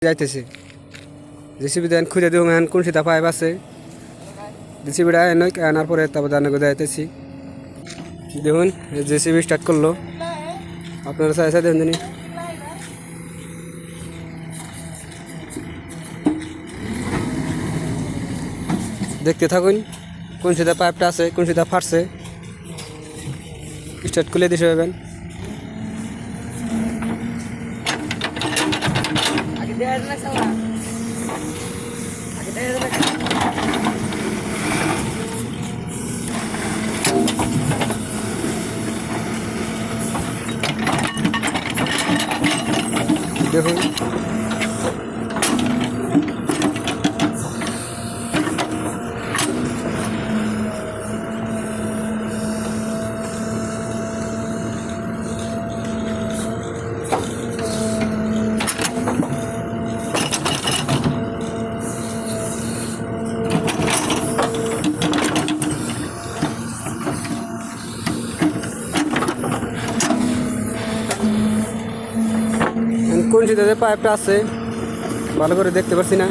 যাইতেছি জেসিবি দেন খুঁজে দিব এখন কোন সিটা পাইপ আছে জেসিবিটা এনে আনার পরে তারপর দানা করে যাইতেছি দেখুন জেসিবি স্টার্ট করলো আপনারা চাই দেখুন জানি দেখতে থাকুন কোন সিটা পাইপটা আছে কোন সিটা ফাটছে স্টার্ট করলে দিতে পারবেন দেখুন কোন সিটাতে পাইপটা আছে ভালো করে দেখতে পাচ্ছি না